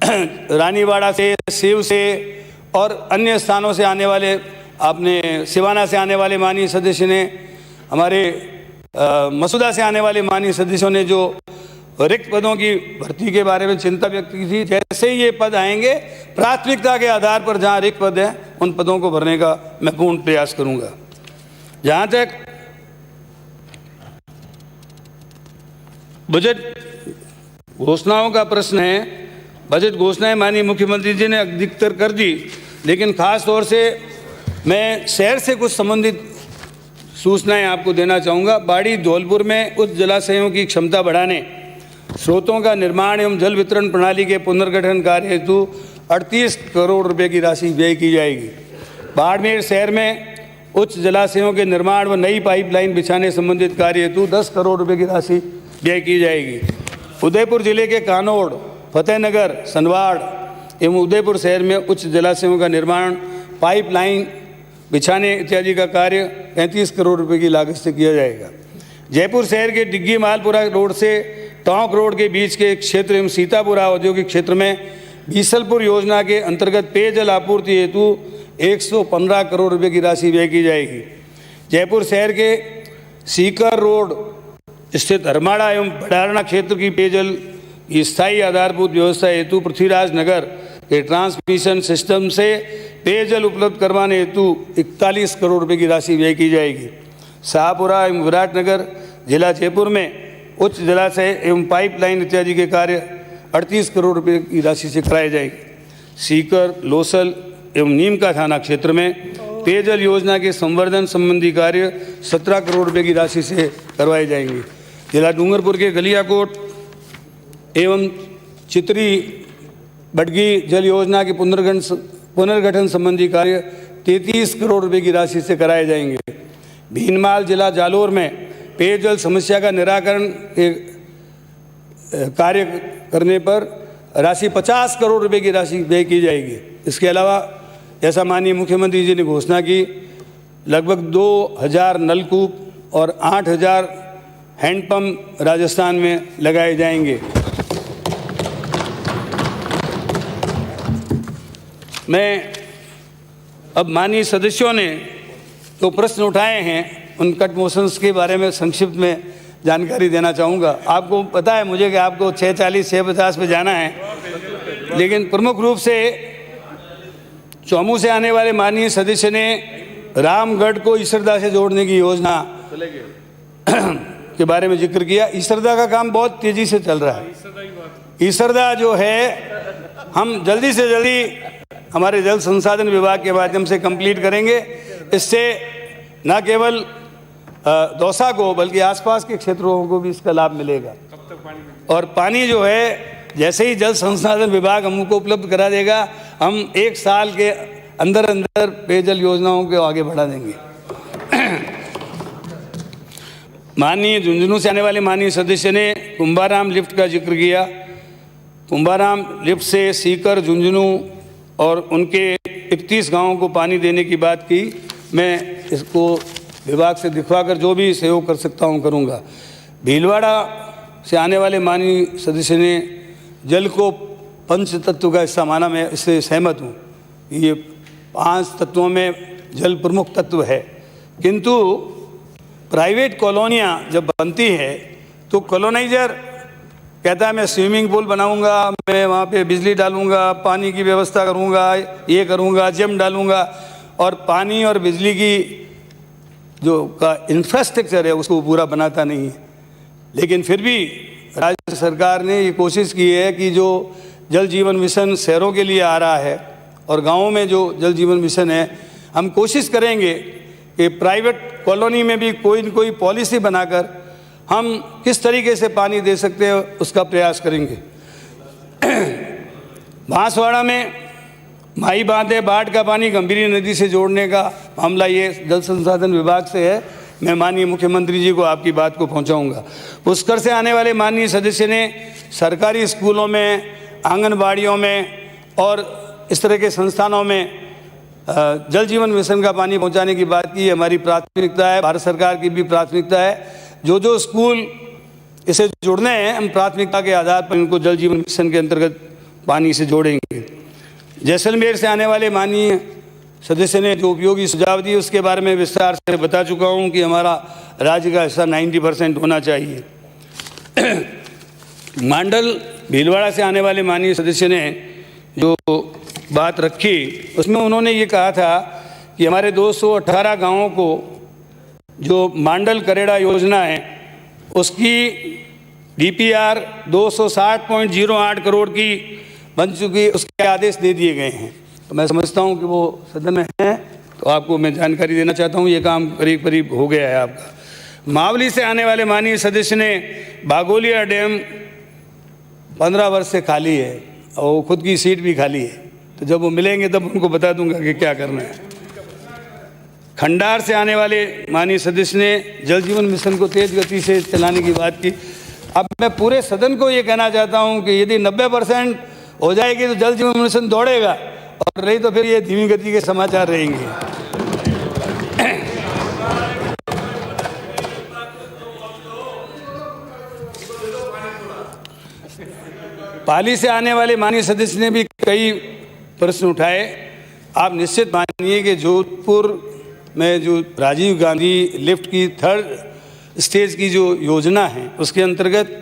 रानीवाड़ा से, सेव से और अन्य स्थानों से आने वाले, आपने सिवाना से आने वाले माननीय सदस्य ने, हमारे मसूदा से आने वाले माननीय सदस्यों ने जो रिक्त पदों की भर्ती के बारे में चिंता व्यक्त की थी, जैसे ही ये पद आएंगे प्राथमिकता के आधार पर जहाँ रिक्त पद हैं उन पदों को भरने का मैं पूर्ण प्रयास करूँगा। जहाँ तक बजट घोषणाओं का प्रश्न है, बजट घोषणाएं माननीय मुख्यमंत्री जी ने अधिकतर कर दी, लेकिन खास तौर से मैं शहर से कुछ संबंधित सूचनाएं आपको देना चाहूँगा। बाड़ी धौलपुर में उच्च जलाशयों की क्षमता बढ़ाने, स्रोतों का निर्माण एवं जल वितरण प्रणाली के पुनर्गठन कार्य हेतु 38 करोड़ रुपए की राशि व्यय की जाएगी। बाड़मेर शहर में उच्च जलाशयों के निर्माण व नई पाइपलाइन बिछाने संबंधित कार्य हेतु 10 करोड़ रुपए की राशि व्यय की जाएगी। उदयपुर जिले के कानोड़, फतेहनगर, सनवाड़ एवं उदयपुर शहर में उच्च जलाशयों का निर्माण, पाइपलाइन बिछाने इत्यादि का कार्य 35 करोड़ रुपए की लागत से किया जाएगा। जयपुर शहर के डिग्गी मालपुरा रोड से टोंक रोड के बीच के क्षेत्र एवं सीतापुरा औद्योगिक क्षेत्र में बीसलपुर योजना के अंतर्गत पेयजल आपूर्ति हेतु 115 करोड़ रुपए की राशि व्यय की जाएगी। जयपुर शहर के सीकर रोड स्थित हरमाड़ा एवं भंडारणा क्षेत्र की पेयजल की स्थायी आधारभूत व्यवस्था हेतु पृथ्वीराज नगर के ट्रांसमिशन सिस्टम से पेयजल उपलब्ध करवाने हेतु 41 करोड़ रुपए की राशि व्यय की जाएगी। शाहपुरा एवं विराटनगर जिला जयपुर में उच्च जलाशय एवं पाइपलाइन इत्यादि के कार्य 38 करोड़ रुपए की राशि से कराए जाएंगे। सीकर, लोसल एवं नीम का थाना क्षेत्र में पेयजल योजना के संवर्धन संबंधी कार्य 17 करोड़ रुपए की राशि से करवाए जाएंगे। जिला डूंगरपुर के गलियाकोट एवं चित्री बडगी जल योजना के पुनर्गठन संबंधी कार्य 33 करोड़ रुपए की राशि से कराए जाएंगे। भीनमाल जिला जालोर में पेयजल समस्या का निराकरण के कार्य करने पर राशि 50 करोड़ रुपए की राशि व्यय की जाएगी। इसके अलावा जैसा माननीय मुख्यमंत्री जी ने घोषणा की, लगभग 2000 नलकूप और 8000 हैंडपंप राजस्थान में लगाए जाएंगे। मैं अब माननीय सदस्यों ने तो प्रश्न उठाए हैं, उन कट मोशंस के बारे में संक्षिप्त में जानकारी देना चाहूँगा। आपको पता है मुझे कि आपको 6:40 6:50 पे जाना है, लेकिन प्रमुख रूप से चौमू से आने वाले माननीय सदस्य ने रामगढ़ को ईसरदा से जोड़ने की योजना के बारे में जिक्र किया। ईसरदा का काम बहुत तेज़ी से चल रहा है। ईसरदा जो है हम जल्दी से जल्दी हमारे जल संसाधन विभाग के माध्यम से कंप्लीट करेंगे। इससे न केवल दौसा को बल्कि आसपास के क्षेत्रों को भी इसका लाभ मिलेगा। और पानी जो है जैसे ही जल संसाधन विभाग हमको उपलब्ध करा देगा, हम 1 साल के अंदर अंदर पेयजल योजनाओं को आगे बढ़ा देंगे। माननीय झुंझुनू से आने वाले माननीय सदस्य ने कुंभाराम लिफ्ट का जिक्र किया। कुंभाराम लिफ्ट से सीकर, झुंझुनू और उनके 31 गांवों को पानी देने की बात की। मैं इसको विभाग से दिखवाकर जो भी सहयोग कर सकता हूं करूंगा। भीलवाड़ा से आने वाले माननीय सदस्य ने जल को पंच तत्व का हिस्सा माना। मैं इससे सहमत हूँ। ये 5 तत्वों में जल प्रमुख तत्व है, किंतु प्राइवेट कॉलोनियाँ जब बनती है तो कॉलोनाइजर कहता है मैं स्विमिंग पूल बनाऊंगा, मैं वहाँ पे बिजली डालूंगा, पानी की व्यवस्था करूंगा, ये करूंगा, जिम डालूंगा, और पानी और बिजली की जो का इंफ्रास्ट्रक्चर है उसको पूरा बनाता नहीं है। लेकिन फिर भी राज्य सरकार ने ये कोशिश की है कि जो जल जीवन मिशन शहरों के लिए आ रहा है और गाँवों में जो जल जीवन मिशन है, हम कोशिश करेंगे कि प्राइवेट कॉलोनी में भी कोई न कोई पॉलिसी बनाकर हम किस तरीके से पानी दे सकते हैं उसका प्रयास करेंगे। बांसवाड़ा में माई बांधे बाढ़ का पानी गंभीरी नदी से जोड़ने का मामला ये जल संसाधन विभाग से है। मैं माननीय मुख्यमंत्री जी को आपकी बात को पहुंचाऊंगा। पुष्कर से आने वाले माननीय सदस्य ने सरकारी स्कूलों में, आंगनबाड़ियों में और इस तरह के संस्थानों में जल जीवन मिशन का पानी पहुंचाने की बात की। हमारी प्राथमिकता है, भारत सरकार की भी प्राथमिकता है। जो स्कूल इसे जुड़ने हैं, हम प्राथमिकता के आधार पर इनको जल जीवन मिशन के अंतर्गत पानी से जोड़ेंगे। जैसलमेर से आने वाले माननीय सदस्य ने जो उपयोगी सुझाव दिए उसके बारे में विस्तार से बता चुका हूं कि हमारा राज्य का हिस्सा 90% होना चाहिए। मांडल भीलवाड़ा से आने वाले माननीय सदस्य ने जो बात रखी उसमें उन्होंने ये कहा था कि हमारे 218 गाँवों को जो मांडल करेड़ा योजना है उसकी DPR 260.08 करोड़ की बन चुकी, उसके आदेश दे दिए गए हैं। तो मैं समझता हूं कि वो सदन में हैं, तो आपको मैं जानकारी देना चाहता हूं ये काम करीब करीब हो गया है आपका। मावली से आने वाले माननीय सदस्य ने बागोलिया डैम 15 वर्ष से खाली है और वो खुद की सीट भी खाली है, तो जब वो मिलेंगे तब उनको बता दूंगा कि क्या करना है। खंडार से आने वाले माननीय सदस्य ने जल जीवन मिशन को तेज गति से चलाने की बात की। अब मैं पूरे सदन को ये कहना चाहता हूँ कि यदि 90% हो जाएगी तो जल जीवन मिशन दौड़ेगा, और नहीं तो फिर ये धीमी गति के समाचार रहेंगे। पाली से आने वाले माननीय सदस्य ने भी कई प्रश्न उठाए। आप निश्चित मानिए कि जोधपुर में जो राजीव गांधी लिफ्ट की 3rd स्टेज की जो योजना है उसके अंतर्गत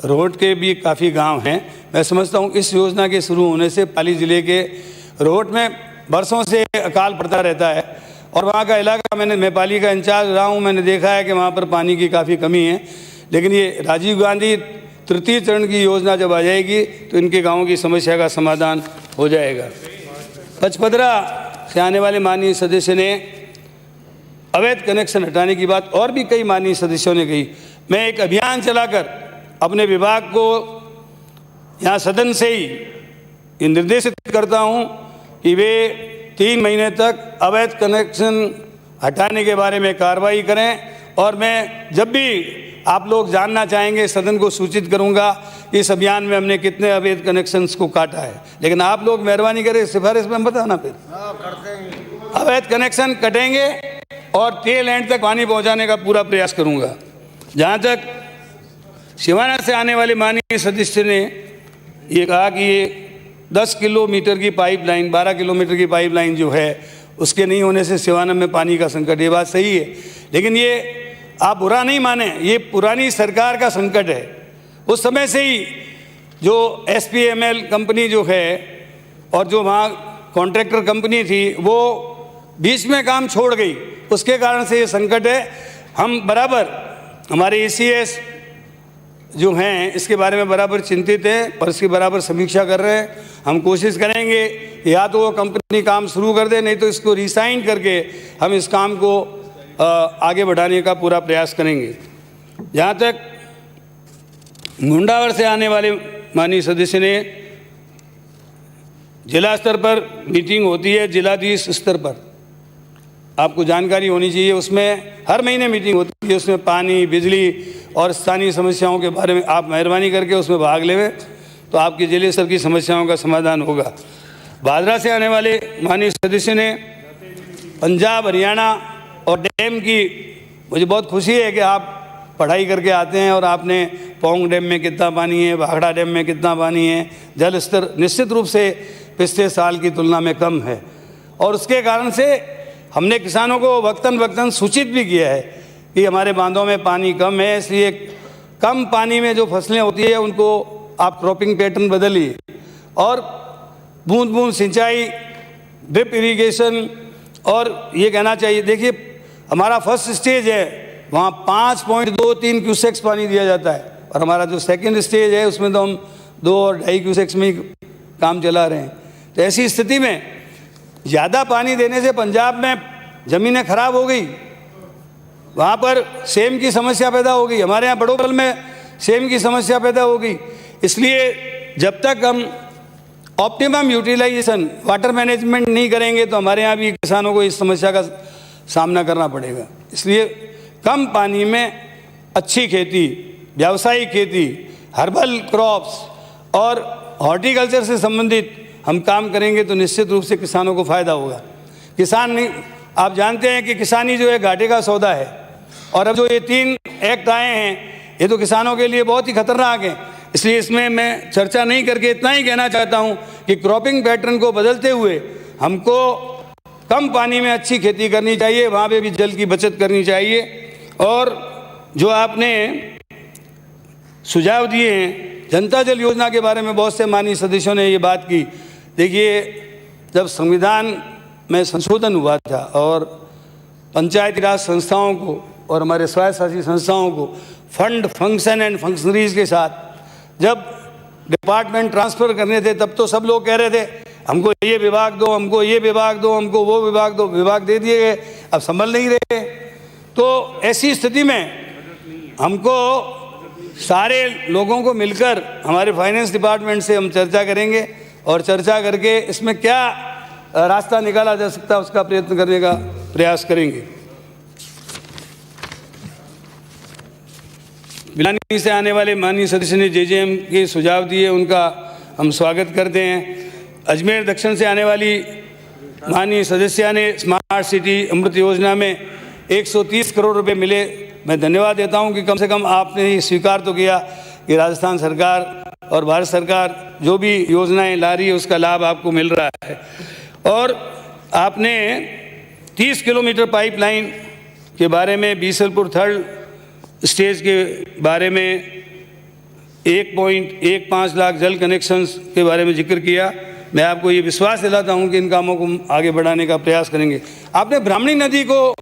रोहट के भी काफ़ी गांव हैं। मैं समझता हूं इस योजना के शुरू होने से पाली ज़िले के रोहट में बरसों से अकाल पड़ता रहता है, और वहाँ का इलाका मैं पाली का इंचार्ज रहा हूँ, मैंने देखा है कि वहाँ पर पानी की काफ़ी कमी है। लेकिन ये राजीव गांधी 3य चरण की योजना जब आ जाएगी तो इनके गाँवों की समस्या का समाधान हो जाएगा। पचपदरा से आने वाले माननीय सदस्य ने अवैध कनेक्शन हटाने की बात और भी कई माननीय सदस्यों ने कही। मैं एक अभियान चलाकर अपने विभाग को यहाँ सदन से ही ये निर्देशित करता हूँ कि वे 3 महीने तक अवैध कनेक्शन हटाने के बारे में कार्रवाई करें। और मैं जब भी आप लोग जानना चाहेंगे सदन को सूचित करूंगा कि इस अभियान में हमने कितने अवैध कनेक्शंस को काटा है। लेकिन आप लोग मेहरबानी करें सिफारिश में बताना, फिर अवैध कनेक्शन कटेंगे और टेल एंड तक पानी पहुंचाने का पूरा प्रयास करूंगा। जहां तक शिवाना से आने वाले माननीय सदस्य ने ये कहा कि ये 10 किलोमीटर की पाइपलाइन, 12 किलोमीटर की पाइपलाइन जो है उसके नहीं होने से सिवाना में पानी का संकट, ये बात सही है। लेकिन ये आप बुरा नहीं माने, ये पुरानी सरकार का संकट है। उस समय से ही जो SPML कंपनी जो है और जो वहाँ कॉन्ट्रैक्टर कंपनी थी वो बीच में काम छोड़ गई, उसके कारण से ये संकट है। हम बराबर हमारे ECS जो हैं इसके बारे में बराबर चिंतित हैं और इसकी बराबर समीक्षा कर रहे हैं। हम कोशिश करेंगे या तो वो कंपनी काम शुरू कर दे, नहीं तो इसको रिसाइन करके हम इस काम को आगे बढ़ाने का पूरा प्रयास करेंगे। जहाँ तक मुंडावर से आने वाले माननीय सदस्य ने, जिला स्तर पर मीटिंग होती है, जिलाधीश स्तर पर आपको जानकारी होनी चाहिए, उसमें हर महीने मीटिंग होती है। उसमें पानी, बिजली और स्थानीय समस्याओं के बारे में आप मेहरबानी करके उसमें भाग लेवे तो आपकी जिले स्तर की समस्याओं का समाधान होगा। भादरा से आने वाले माननीय सदस्य ने पंजाब, हरियाणा और डैम की, मुझे बहुत खुशी है कि आप पढ़ाई करके आते हैं और आपने पौंग डैम में कितना पानी है, भाखड़ा डैम में कितना पानी है। जल स्तर निश्चित रूप से पिछले साल की तुलना में कम है और उसके कारण से हमने किसानों को वक्तन वक्तन सूचित भी किया है कि हमारे बांधों में पानी कम है, इसलिए कम पानी में जो फसलें होती है उनको आप क्रॉपिंग पैटर्न बदलिए और बूंद बूंद सिंचाई, ड्रिप इरिगेशन। और ये कहना चाहिए, देखिए हमारा फर्स्ट स्टेज है वहाँ 5.23 क्यूसेक्स पानी दिया जाता है और हमारा जो सेकंड स्टेज है उसमें तो हम 2 और 2.5 क्यूसेक्स में ही काम चला रहे हैं। तो ऐसी स्थिति में ज़्यादा पानी देने से पंजाब में ज़मीनें खराब हो गई, वहाँ पर सेम की समस्या पैदा हो गई, हमारे यहाँ बड़ोपल में सेम की समस्या पैदा हो गई। इसलिए जब तक हम ऑप्टिमम यूटिलाइजेशन, वाटर मैनेजमेंट नहीं करेंगे तो हमारे यहाँ भी किसानों को इस समस्या का सामना करना पड़ेगा। इसलिए कम पानी में अच्छी खेती, व्यावसायिक खेती, हर्बल क्रॉप्स और हॉर्टिकल्चर से संबंधित हम काम करेंगे तो निश्चित रूप से किसानों को फ़ायदा होगा। किसान नहीं, आप जानते हैं कि किसानी जो है घाटे का सौदा है और अब जो ये 3 एक्ट आए हैं ये तो किसानों के लिए बहुत ही खतरनाक हैं। इसलिए इसमें मैं चर्चा नहीं करके इतना ही कहना चाहता हूँ कि क्रॉपिंग पैटर्न को बदलते हुए हमको कम पानी में अच्छी खेती करनी चाहिए, वहाँ पे भी जल की बचत करनी चाहिए। और जो आपने सुझाव दिए हैं जनता जल योजना के बारे में, बहुत से माननीय सदस्यों ने ये बात की। देखिए जब संविधान में संशोधन हुआ था और पंचायती राज संस्थाओं को और हमारे स्वायत्त शासित संस्थाओं को फंड, फंक्शन एंड फंक्शनरीज के साथ जब डिपार्टमेंट ट्रांसफ़र करने थे तब तो सब लोग कह रहे थे हमको ये विभाग दो, हमको ये विभाग दो, हमको वो विभाग दो। विभाग दे दिए गए, अब संभल नहीं रहे। तो ऐसी स्थिति में हमको सारे लोगों को मिलकर हमारे फाइनेंस डिपार्टमेंट से हम चर्चा करेंगे और चर्चा करके इसमें क्या रास्ता निकाला जा सकता है उसका प्रयत्न करने का प्रयास करेंगे। बिलानी से आने वाले माननीय सदस्य ने JJM के सुझाव दिए, उनका हम स्वागत करते हैं। अजमेर दक्षिण से आने वाली माननीय सदस्य ने स्मार्ट सिटी अमृत योजना में 130 करोड़ रुपए मिले। मैं धन्यवाद देता हूं कि कम से कम आपने ये स्वीकार तो किया कि राजस्थान सरकार और भारत सरकार जो भी योजनाएं ला रही है उसका लाभ आपको मिल रहा है। और आपने 30 किलोमीटर पाइपलाइन के बारे में, बीसलपुर 3rd स्टेज के बारे में 1.15 लाख जल कनेक्शंस के बारे में जिक्र किया। मैं आपको ये विश्वास दिलाता हूँ कि इन कामों को आगे बढ़ाने का प्रयास करेंगे। आपने ब्राह्मणी नदी को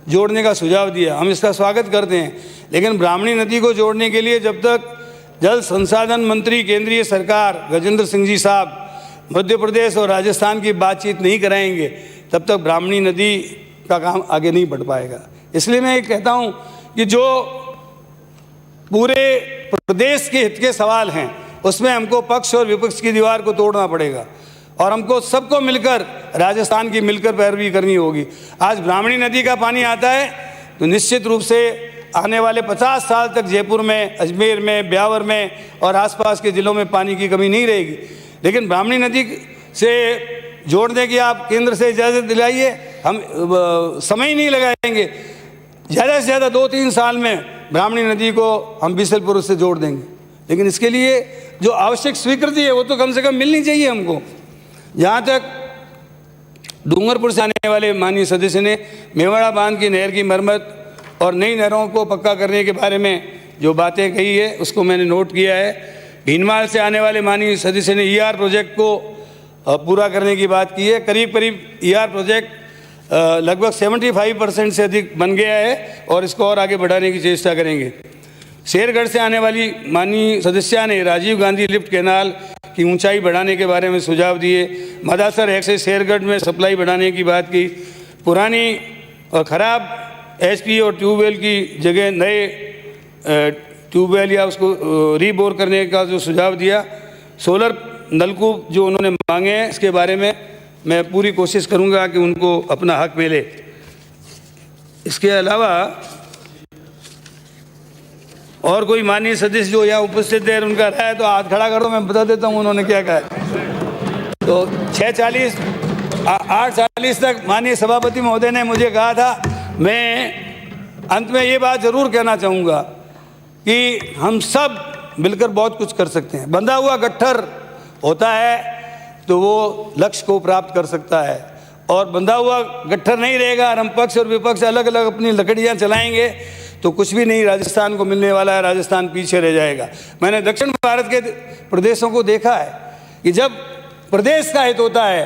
जोड़ने का सुझाव दिया, हम इसका स्वागत करते हैं, लेकिन ब्राह्मणी नदी को जोड़ने के लिए जब तक जल संसाधन मंत्री केंद्रीय सरकार गजेंद्र सिंह जी साहब मध्य प्रदेश और राजस्थान की बातचीत नहीं कराएंगे तब तक ब्राह्मणी नदी का काम आगे नहीं बढ़ पाएगा। इसलिए मैं कहता हूं कि जो पूरे प्रदेश के हित के सवाल हैं उसमें हमको पक्ष और विपक्ष की दीवार को तोड़ना पड़ेगा और हमको सबको मिलकर राजस्थान की मिलकर पैरवी करनी होगी। आज ब्राह्मणी नदी का पानी आता है तो निश्चित रूप से आने वाले 50 साल तक जयपुर में, अजमेर में, ब्यावर में और आसपास के ज़िलों में पानी की कमी नहीं रहेगी। लेकिन ब्राह्मणी नदी से जोड़ने की आप केंद्र से इजाज़त दिलाइए, हम समय ही नहीं लगाएंगे, ज़्यादा से ज़्यादा 2-3 साल में ब्राह्मणी नदी को हम बिसलपुर से जोड़ देंगे। लेकिन इसके लिए जो आवश्यक स्वीकृति है वो तो कम से कम मिलनी चाहिए हमको। जहाँ तक डूंगरपुर से आने वाले माननीय सदस्य ने मेवाड़ा बांध की नहर की मरम्मत और नई नहरों को पक्का करने के बारे में जो बातें कही है उसको मैंने नोट किया है। भीनमाल से आने वाले माननीय सदस्य ने ईआर प्रोजेक्ट को पूरा करने की बात की है। करीब करीब ईआर प्रोजेक्ट लगभग 75% से अधिक बन गया है और इसको और आगे बढ़ाने की चेष्टा करेंगे। शेरगढ़ से आने वाली माननीय सदस्या ने राजीव गांधी लिफ्ट कैनाल की ऊंचाई बढ़ाने के बारे में सुझाव दिए। मदासर एक से शेरगढ़ में सप्लाई बढ़ाने की बात की। पुरानी और ख़राब एचपी और ट्यूबवेल की जगह नए ट्यूबवेल या उसको रीबोर करने का जो सुझाव दिया। सोलर नलकूप जो उन्होंने मांगे हैं इसके बारे में मैं पूरी कोशिश करूंगा कि उनको अपना हक मिले। इसके अलावा और कोई माननीय सदस्य जो यहाँ उपस्थित है उनका राय तो हाथ खड़ा कर दो, मैं बता देता हूँ उन्होंने क्या कहा। तो 8:40 तक माननीय सभापति महोदय ने मुझे कहा था। मैं अंत में ये बात ज़रूर कहना चाहूँगा कि हम सब मिलकर बहुत कुछ कर सकते हैं। बंधा हुआ गट्ठर होता है तो वो लक्ष्य को प्राप्त कर सकता है, और बंधा हुआ गट्ठर नहीं रहेगा और हम पक्ष और विपक्ष अलग अलग अपनी लकड़ियाँ चलाएंगे तो कुछ भी नहीं राजस्थान को मिलने वाला है। राजस्थान पीछे रह जाएगा। मैंने दक्षिण भारत के प्रदेशों को देखा है कि जब प्रदेश का हित होता है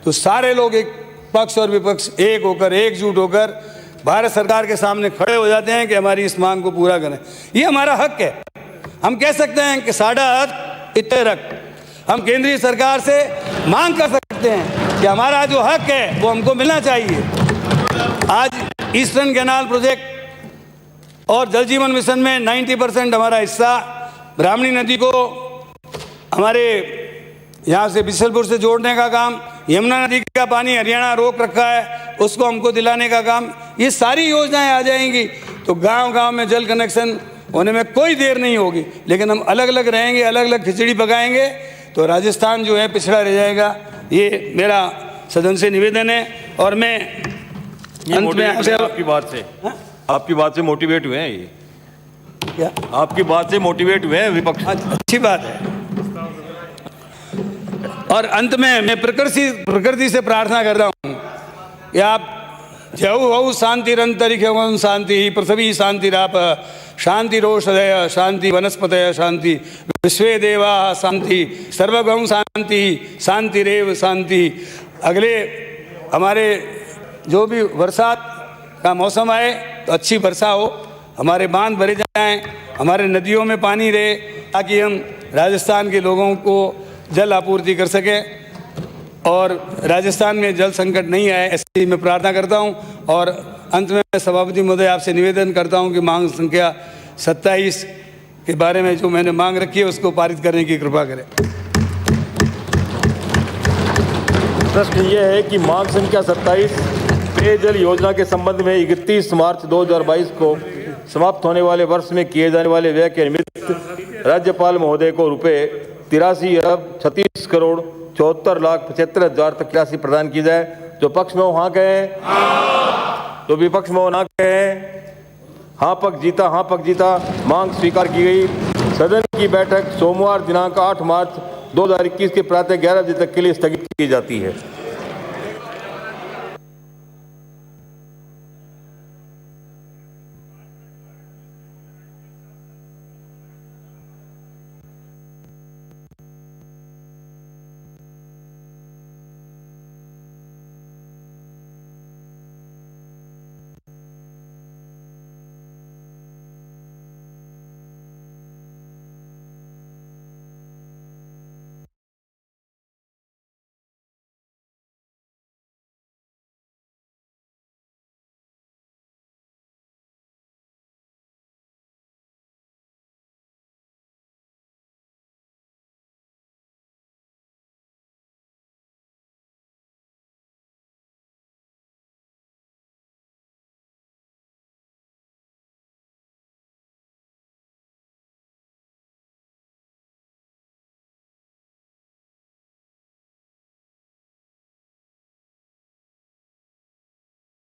तो सारे लोग एक पक्ष और विपक्ष एक होकर, एकजुट होकर भारत सरकार के सामने खड़े हो जाते हैं कि हमारी इस मांग को पूरा करें। ये हमारा हक है। हम कह सकते हैं कि साडा हक इत्ते रख। हम केंद्रीय सरकार से मांग कर सकते हैं कि हमारा जो हक है वो हमको मिलना चाहिए। आज ईस्टर्न कैनाल प्रोजेक्ट और जल जीवन मिशन में 90% हमारा हिस्सा, ब्राह्मणी नदी को हमारे यहाँ से बिसलपुर से जोड़ने का काम, यमुना नदी का पानी हरियाणा रोक रखा है उसको हमको दिलाने का काम, ये सारी योजनाएं आ जाएंगी तो गांव-गांव में जल कनेक्शन होने में कोई देर नहीं होगी। लेकिन हम अलग अलग रहेंगे, अलग अलग खिचड़ी पकाएंगे तो राजस्थान जो है पिछड़ा रह जाएगा। ये मेरा सदन से निवेदन है। और मैं अंत में आपकी बात से मोटिवेट हुए हैं। ये क्या आपकी बात से मोटिवेट हुए हैं विपक्ष? अच्छी बात है। और अंत में मैं प्रकृति से प्रार्थना कर रहा हूँ कि आप जहु हऊ शांतिरंतरिक्षं शांति पृथ्वी शांतिराप शांतिरोषधय शांति वनस्पतय शांति विश्वे देवा शांति सर्वगम शांति शांतिरेव शांति। अगले हमारे जो भी बरसात का मौसम आए तो अच्छी वर्षा हो, हमारे बांध भरे जाएं, हमारे नदियों में पानी रहे ताकि हम राजस्थान के लोगों को जल आपूर्ति कर सकें और राजस्थान में जल संकट नहीं आए, ऐसी मैं प्रार्थना करता हूं। और अंत में सभापति महोदय आपसे निवेदन करता हूं कि मांग संख्या 27 के बारे में जो मैंने मांग रखी है उसको पारित करने की कृपा करें। प्रश्न ये है कि मांग संख्या 27 पेयजल योजना के संबंध में 31 मार्च 2022 को समाप्त होने वाले वर्ष में किए जाने वाले व्यय के निमित्त राज्यपाल महोदय को रुपये 83,36,74,75,000 तक राशि प्रदान की जाए। जो पक्ष में हो हाँ कहें, तो विपक्ष में हो ना कहें। हाँ पक्ष जीता। मांग स्वीकार की गई। सदन की बैठक सोमवार दिनांक 8 मार्च 2021 के प्रातः 11 बजे तक के लिए स्थगित की जाती है।